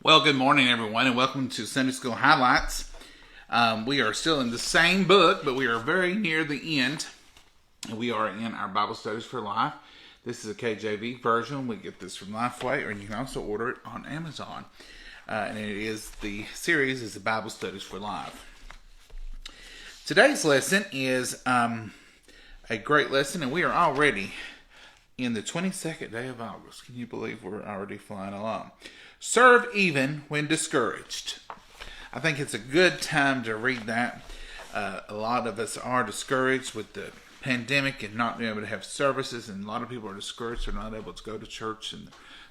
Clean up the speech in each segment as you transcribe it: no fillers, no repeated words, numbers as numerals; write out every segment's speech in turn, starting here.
Well, good morning, everyone, and welcome to Sunday School Highlights. We are still in the same book, but we are very near the end. We are in our Bible Studies for Life. This is a KJV version. We get this from Lifeway, or you can also order it on Amazon. And the series is the Bible Studies for Life. Today's lesson is a great lesson, and we are already in the 22nd day of August. Can you believe we're already flying along? Serve even when discouraged. I think it's a good time to read that. A lot of us are discouraged with the pandemic and not being able to have services, and a lot of people are discouraged. They're not able to go to church in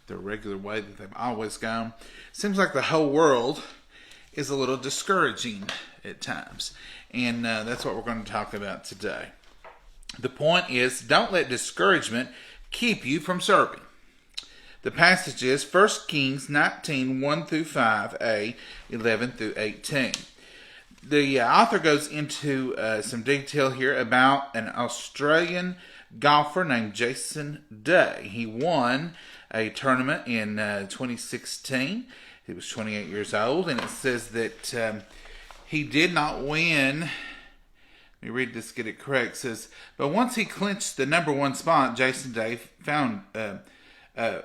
the regular way that they've always gone. Seems like the whole world is a little discouraging at times, and that's what we're going to talk about today. The point is, don't let discouragement keep you from serving. The passage is 1 Kings 19, 1 through 5a, 11 through 18. The author goes into some detail here about an Australian golfer named Jason Day. He won a tournament in 2016. He was 28 years old, and it says that he did not win. Let me read this, get it correct. It says, but once he clinched the number one spot, Jason Day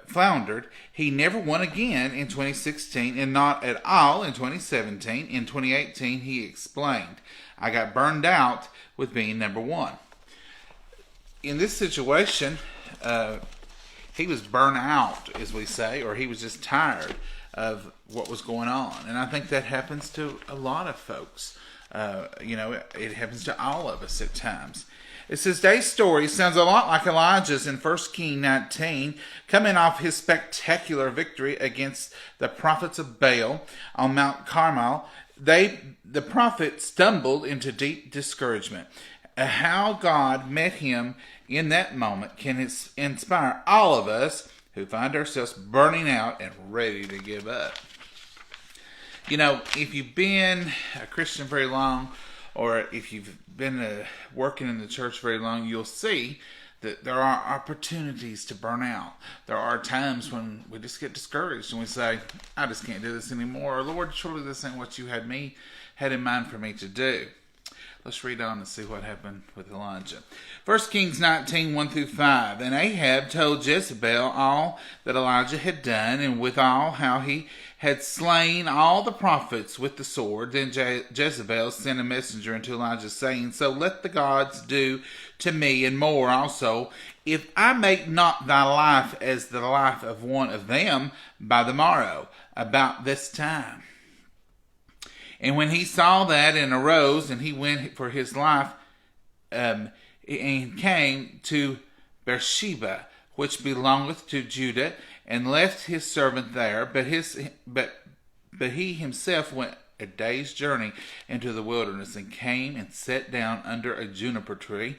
floundered. He never won again in 2016 and not at all in 2017. In 2018, he explained, I got burned out with being number one. In this situation, he was burnt out, as we say, or he was just tired of what was going on. And I think that happens to a lot of folks. It happens to all of us at times. It says, Day's story sounds a lot like Elijah's in 1 Kings 19, coming off his spectacular victory against the prophets of Baal on Mount Carmel. The prophet stumbled into deep discouragement. How God met him in that moment can inspire all of us who find ourselves burning out and ready to give up. You know, if you've been a Christian very long, or if you've been working in the church very long, you'll see that there are opportunities to burn out. There are times when we just get discouraged and we say, I just can't do this anymore. Or, Lord, surely this ain't what you had in mind for me to do. Let's read on and see what happened with Elijah. 1 Kings 19, 1 through 5. And Ahab told Jezebel all that Elijah had done, and withal how he had slain all the prophets with the sword. Then Jezebel sent a messenger unto Elijah, saying, So let the gods do to me and more also, if I make not thy life as the life of one of them by the morrow, about this time. And when he saw that, and arose, and he went for his life, and came to Beersheba, which belongeth to Judah, and left his servant there. But he himself went a day's journey into the wilderness, and came and sat down under a juniper tree.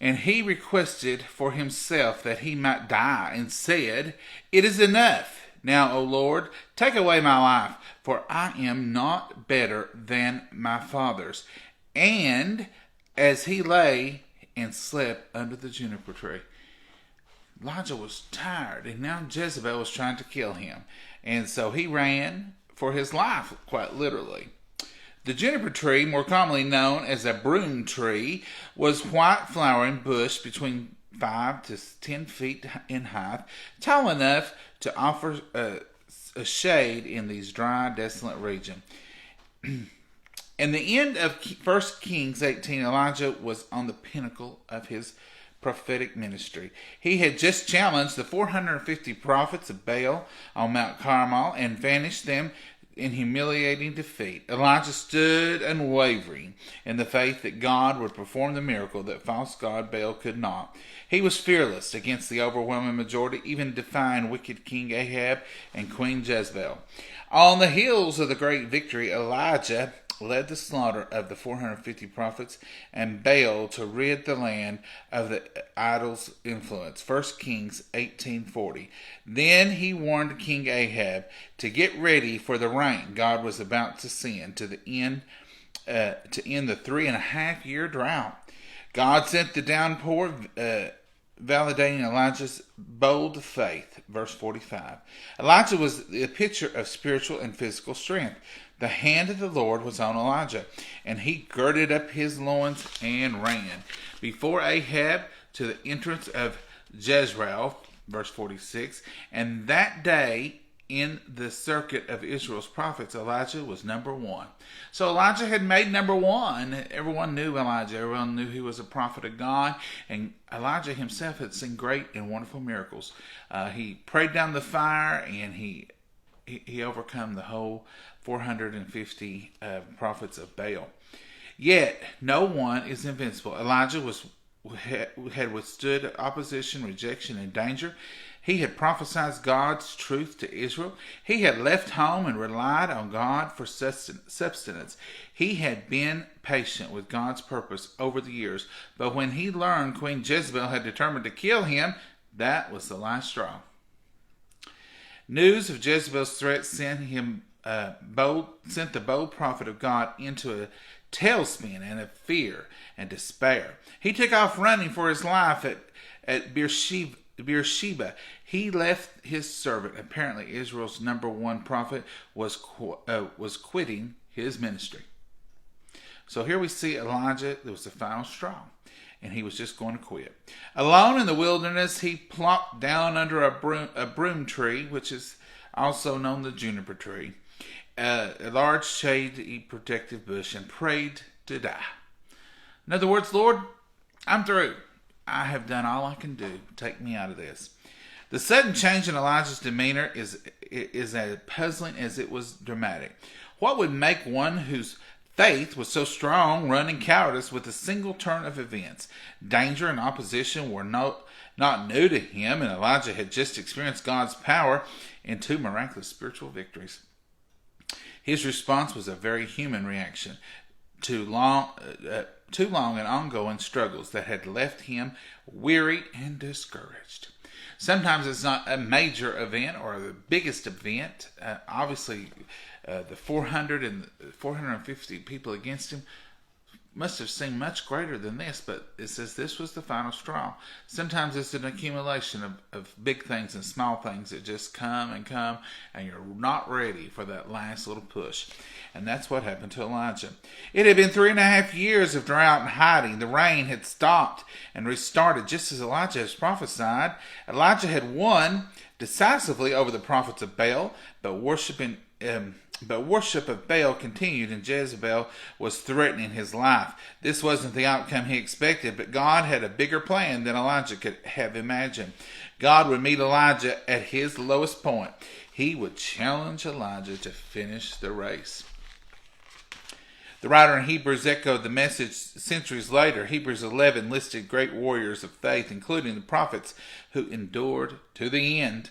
And he requested for himself that he might die, and said, It is enough. Now, O Lord, take away my life, for I am not better than my fathers. And as he lay and slept under the juniper tree, Elijah was tired, and now Jezebel was trying to kill him. And so he ran for his life, quite literally. The juniper tree, more commonly known as a broom tree, was a white flowering bush between 5 to 10 feet in height, tall enough to offer a shade in these dry, desolate region. In the end of 1 Kings 18, Elijah was on the pinnacle of his prophetic ministry. He had just challenged the 450 prophets of Baal on Mount Carmel and vanished them in humiliating defeat. Elijah stood unwavering in the faith that God would perform the miracle that false god Baal could not. He was fearless against the overwhelming majority, even defying wicked King Ahab and Queen Jezebel. On the heels of the great victory, Elijah led the slaughter of the 450 prophets and Baal to rid the land of the idol's influence. 1 Kings 18:40. Then he warned King Ahab to get ready for the rain God was about to send to end the 3.5-year drought. God sent the downpour validating Elijah's bold faith. Verse 45. Elijah was a picture of spiritual and physical strength. The hand of the Lord was on Elijah, and he girded up his loins and ran before Ahab to the entrance of Jezreel. Verse 46. And that day, in the circuit of Israel's prophets, Elijah was number one. So Elijah had made number one. Everyone knew Elijah. Everyone knew he was a prophet of God. And Elijah himself had seen great and wonderful miracles. He prayed down the fire, and he overcome the whole 450 prophets of Baal. Yet no one is invincible. Elijah had withstood opposition, rejection, and danger. He had prophesied God's truth to Israel. He had left home and relied on God for sustenance. He had been patient with God's purpose over the years. But when he learned Queen Jezebel had determined to kill him, that was the last straw. News of Jezebel's threat sent the bold prophet of God into a tailspin and of fear and despair. He took off running for his life at Beersheba. He left his servant. Apparently, Israel's number one prophet was quitting his ministry. So here we see Elijah. There was the final straw, and he was just going to quit. Alone in the wilderness, he plopped down under a broom tree, which is also known the juniper tree, a large shady protective bush, and prayed to die. In other words, Lord, I'm through. I have done all I can do. Take me out of this. The sudden change in Elijah's demeanor is as puzzling as it was dramatic. What would make one whose faith was so strong run in cowardice with a single turn of events? Danger and opposition were not new to him, and Elijah had just experienced God's power in two miraculous spiritual victories. His response was a very human reaction to long and ongoing struggles that had left him weary and discouraged. Sometimes it's not a major event or the biggest event. Obviously, the 450 people against him must have seemed much greater than this, but it says this was the final straw. Sometimes it's an accumulation of big things and small things that just come, and you're not ready for that last little push. And that's what happened to Elijah. It had been 3.5 years of drought and hiding. The rain had stopped and restarted just as Elijah has prophesied. Elijah had won decisively over the prophets of Baal, but worship of Baal continued, and Jezebel was threatening his life. This wasn't the outcome he expected, but God had a bigger plan than Elijah could have imagined. God would meet Elijah at his lowest point. He would challenge Elijah to finish the race. The writer in Hebrews echoed the message centuries later. Hebrews 11 listed great warriors of faith, including the prophets who endured to the end.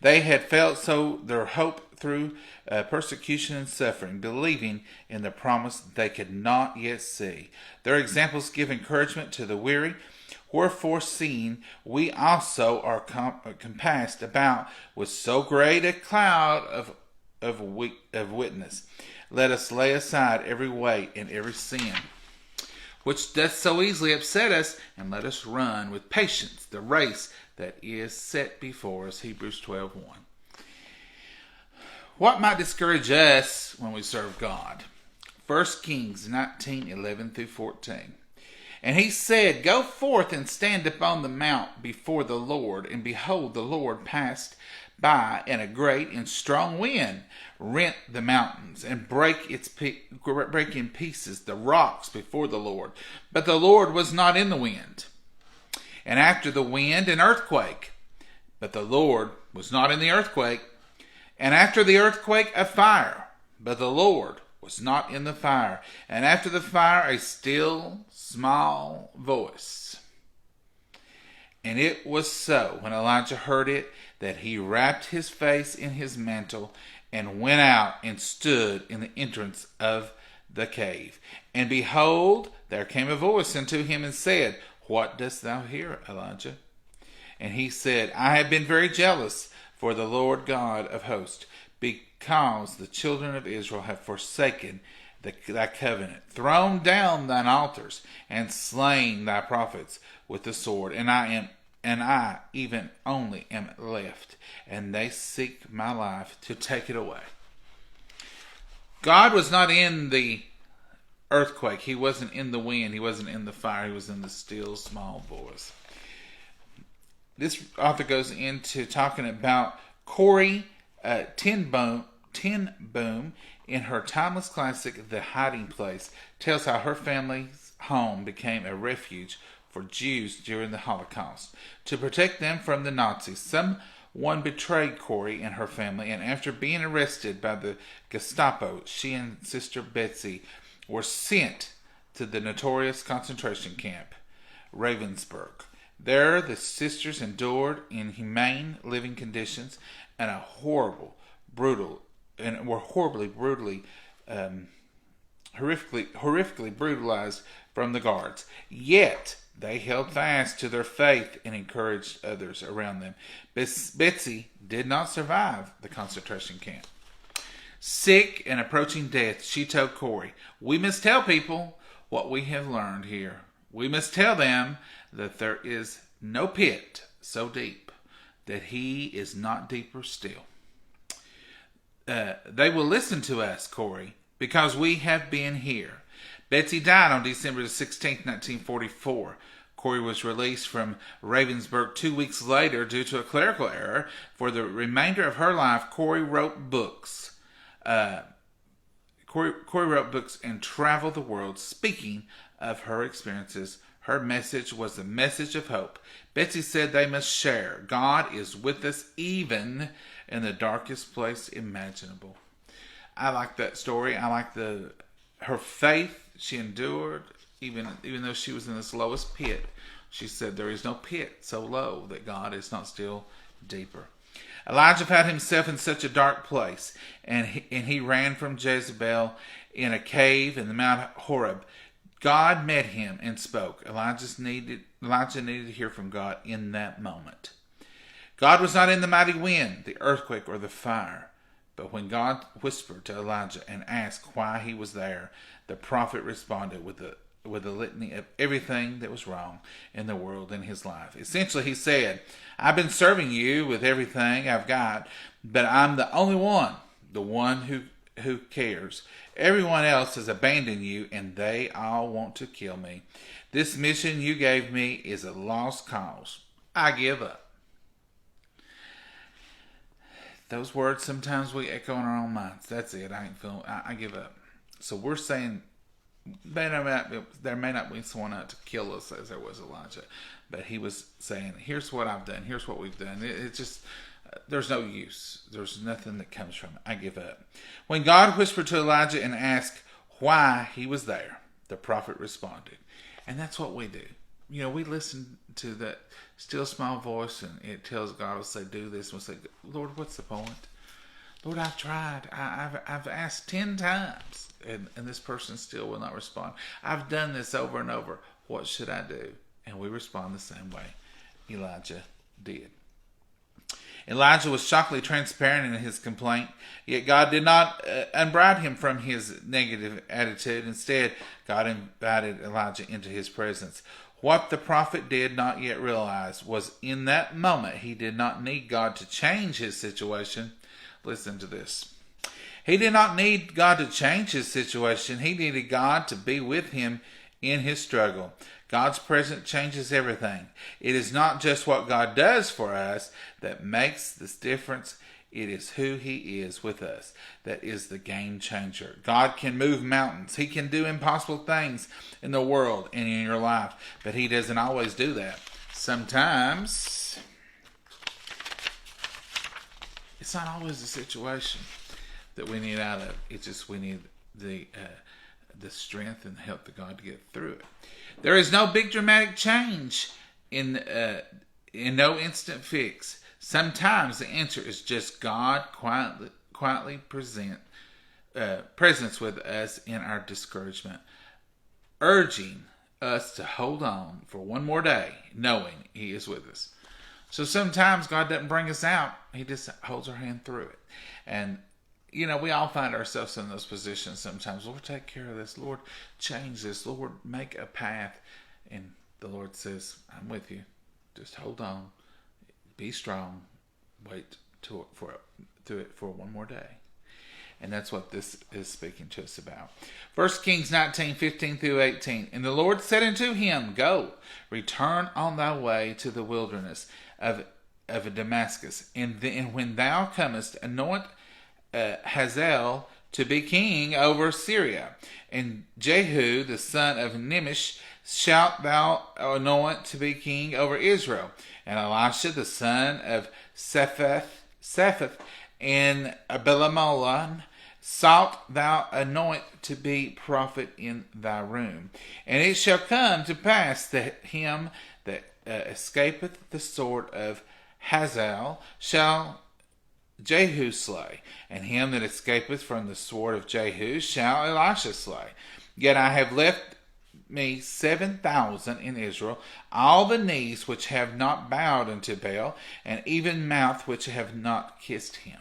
They had felt so their hope through persecution and suffering, believing in the promise they could not yet see. Their examples give encouragement to the weary. Wherefore, seeing we also are compassed about with so great a cloud of witness, let us lay aside every weight and every sin, which doth so easily upset us, and let us run with patience the race that is set before us. Hebrews 12:1. What might discourage us when we serve God? 1 Kings 19:11-14. And he said, Go forth and stand upon the mount before the Lord. And behold, the Lord passed by, and a great and strong wind rent the mountains, and break in pieces the rocks before the Lord. But the Lord was not in the wind. And after the wind, an earthquake. But the Lord was not in the earthquake. And after the earthquake, a fire. But the Lord was not in the fire. And after the fire, a still small voice. And it was so, when Elijah heard it, that he wrapped his face in his mantle and went out and stood in the entrance of the cave. And behold, there came a voice unto him and said, What dost thou hear, Elijah? And he said, I have been very jealous for the Lord God of hosts, because the children of Israel have forsaken thy covenant, thrown down thine altars, and slain thy prophets with the sword. And I am and I even only am left, and they seek my life to take it away. God was not in the earthquake. He wasn't in the wind. He wasn't in the fire. He was in the still small voice. This author goes into talking about Corrie ten Boom in her timeless classic, The Hiding Place, tells how her family's home became a refuge for Jews during the Holocaust. To protect them from the Nazis, someone betrayed Corrie and her family, and after being arrested by the Gestapo, she and sister Betsy were sent to the notorious concentration camp, Ravensbrück. There, the sisters endured inhumane living conditions and horribly horrifically brutalized from the guards. Yet they held fast to their faith and encouraged others around them. Betsy did not survive the concentration camp. Sick and approaching death, she told Corrie, "We must tell people what we have learned here. We must tell them that there is no pit so deep that he is not deeper still. They will listen to us, Corrie, because we have been here." Betsy died on December 16, 1944. Corrie was released from Ravensbrück 2 weeks later due to a clerical error. For the remainder of her life, Corrie wrote books. Corrie wrote books and traveled the world speaking of her experiences. Her message was the message of hope. Betsy said they must share. God is with us even in the darkest place imaginable. I like that story. I like her faith. She endured, even though she was in this lowest pit. She said there is no pit so low that God is not still deeper. Elijah found himself in such a dark place, and he ran from Jezebel in a cave in the Mount Horeb. God met him and spoke. Elijah needed to hear from God in that moment. God was not in the mighty wind, the earthquake, or the fire. But when God whispered to Elijah and asked why he was there, the prophet responded with a litany of everything that was wrong in the world in his life. Essentially, he said, "I've been serving you with everything I've got, but I'm the only one, the one who cares. Everyone else has abandoned you, and they all want to kill me. This mission you gave me is a lost cause. I give up." Those words sometimes we echo in our own minds. That's it. I give up. So we're saying there may not be someone out to kill us as there was Elijah, but he was saying, "Here's what I've done. Here's what we've done. It's just there's no use. There's nothing that comes from it. I give up." When God whispered to Elijah and asked why he was there, the prophet responded, and that's what we do. We listen to that still small voice, and it tells God, "Will say do this," and we'll say, "Lord, what's the point? Lord, I've tried. I've asked 10 times, and this person still will not respond. I've done this over and over. What should I do?" And we respond the same way Elijah did. Elijah was shockingly transparent in his complaint, yet God did not unbribe him from his negative attitude. Instead, God invited Elijah into his presence. What the prophet did not yet realize was in that moment he did not need God to change his situation. Listen to this. He did not need God to change his situation. He needed God to be with him in his struggle. God's presence changes everything. It is not just what God does for us that makes this difference. It is who he is with us that is the game changer. God can move mountains. He can do impossible things in the world and in your life, but he doesn't always do that. Sometimes it's not always the situation that we need out of. It's just we need the strength and the help of God to get through it. There is no big dramatic change in no instant fix. Sometimes the answer is just God quietly presence with us in our discouragement, urging us to hold on for one more day, knowing he is with us. So sometimes God doesn't bring us out. He just holds our hand through it. And, we all find ourselves in those positions sometimes. Lord, take care of this. Lord, change this. Lord, make a path. And the Lord says, I'm with you. Just hold on. Be strong. Wait for it for one more day. And that's what this is speaking to us about. 1 Kings 19:15-18. And the Lord said unto him, Go, return on thy way to the wilderness of Damascus. And when thou comest, anoint Hazael to be king over Syria. And Jehu, the son of Nimshi, shalt thou anoint to be king over Israel. And Elisha, the son of Shaphat, and Abimelech, shalt thou anoint to be prophet in thy room. And it shall come to pass that him that escapeth the sword of Hazael shall Jehu slay, and him that escapeth from the sword of Jehu shall Elisha slay. Yet I have left me 7,000 in Israel, all the knees which have not bowed unto Baal, and even mouth which have not kissed him.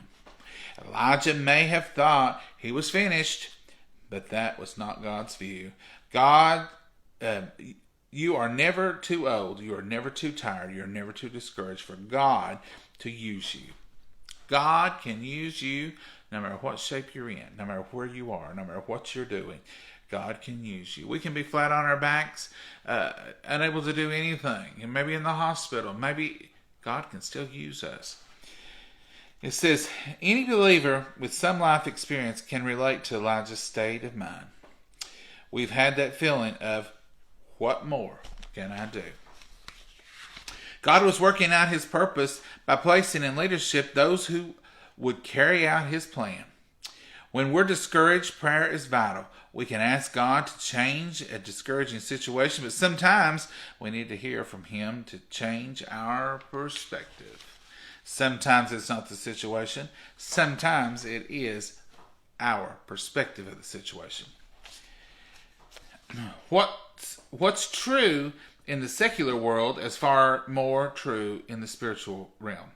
Elijah may have thought he was finished, but that was not God's view. God, you are never too old, you are never too tired, you are never too discouraged for God to use you. God can use you no matter what shape you're in, no matter where you are, no matter what you're doing. God can use you. We can be flat on our backs, unable to do anything, and maybe in the hospital. Maybe God can still use us. It says, any believer with some life experience can relate to Elijah's state of mind. We've had that feeling of, what more can I do? God was working out his purpose by placing in leadership those who would carry out his plan. When we're discouraged, prayer is vital. We can ask God to change a discouraging situation, but sometimes we need to hear from him to change our perspective. Sometimes it's not the situation. Sometimes it is our perspective of the situation. What's true in the secular world is far more true in the spiritual realm.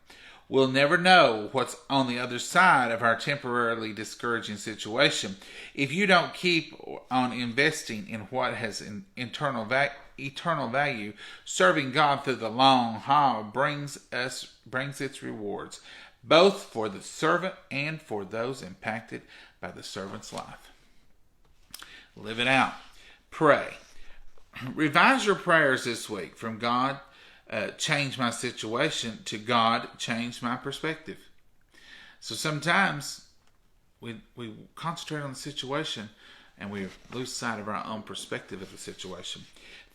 We'll never know what's on the other side of our temporarily discouraging situation if you don't keep on investing in what has an eternal value. Serving God through the long haul brings its rewards, both for the servant and for those impacted by the servant's life. Live it out. Pray. Revise your prayers this week from God, change my situation, to God, change my perspective. So sometimes we concentrate on the situation and we lose sight of our own perspective of the situation.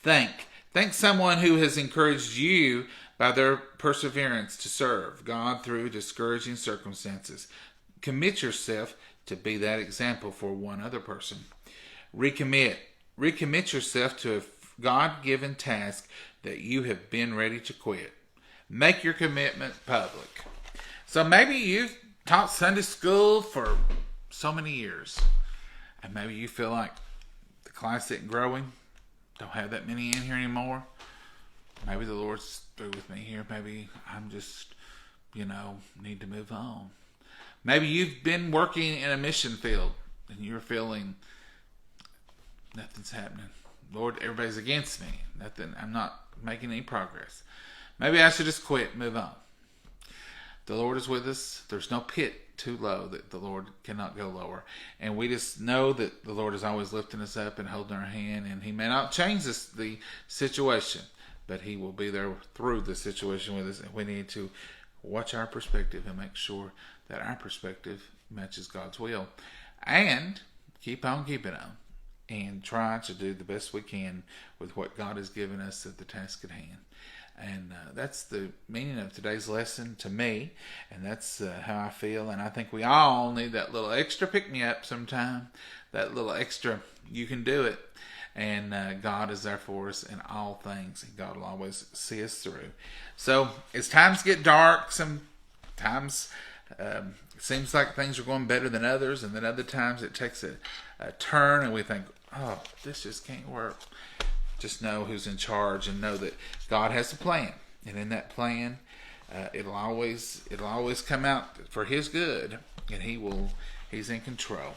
Thank someone who has encouraged you by their perseverance to serve God through discouraging circumstances. Commit yourself to be that example for one other person. Recommit yourself to a God-given task that you have been ready to quit. Make your commitment public. So maybe you've taught Sunday school for so many years, and maybe you feel like the class isn't growing, don't have that many in here anymore. Maybe the Lord's through with me here. Maybe I'm just, need to move on. Maybe you've been working in a mission field and you're feeling nothing's happening. Lord, everybody's against me. I'm not making any progress. Maybe I should just quit, move on. The Lord is with us. There's no pit too low that the Lord cannot go lower. And we just know that the Lord is always lifting us up and holding our hand. And he may not change the situation, but he will be there through the situation with us. And we need to watch our perspective and make sure that our perspective matches God's will. And keep on keeping on. And try to do the best we can with what God has given us at the task at hand. And that's the meaning of today's lesson to me. And that's how I feel. And I think we all need that little extra pick-me-up sometime. That little extra, you can do it. And God is there for us in all things. And God will always see us through. So as times get dark, sometimes it seems like things are going better than others. And then other times it takes a turn and we think, oh, this just can't work. Just know who's in charge and know that God has a plan. And in that plan, it'll always come out for his good. And he's in control.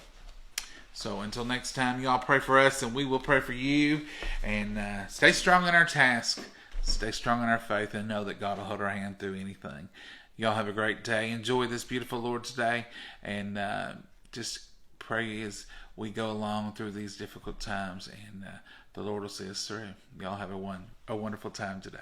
So until next time, y'all pray for us and we will pray for you. And stay strong in our task. stay strong in our faith, and know that God will hold our hand through anything. Y'all have a great day. Enjoy this beautiful Lord's Day, and just pray as we go along through these difficult times, and the Lord will see us through. Y'all have a wonderful time today.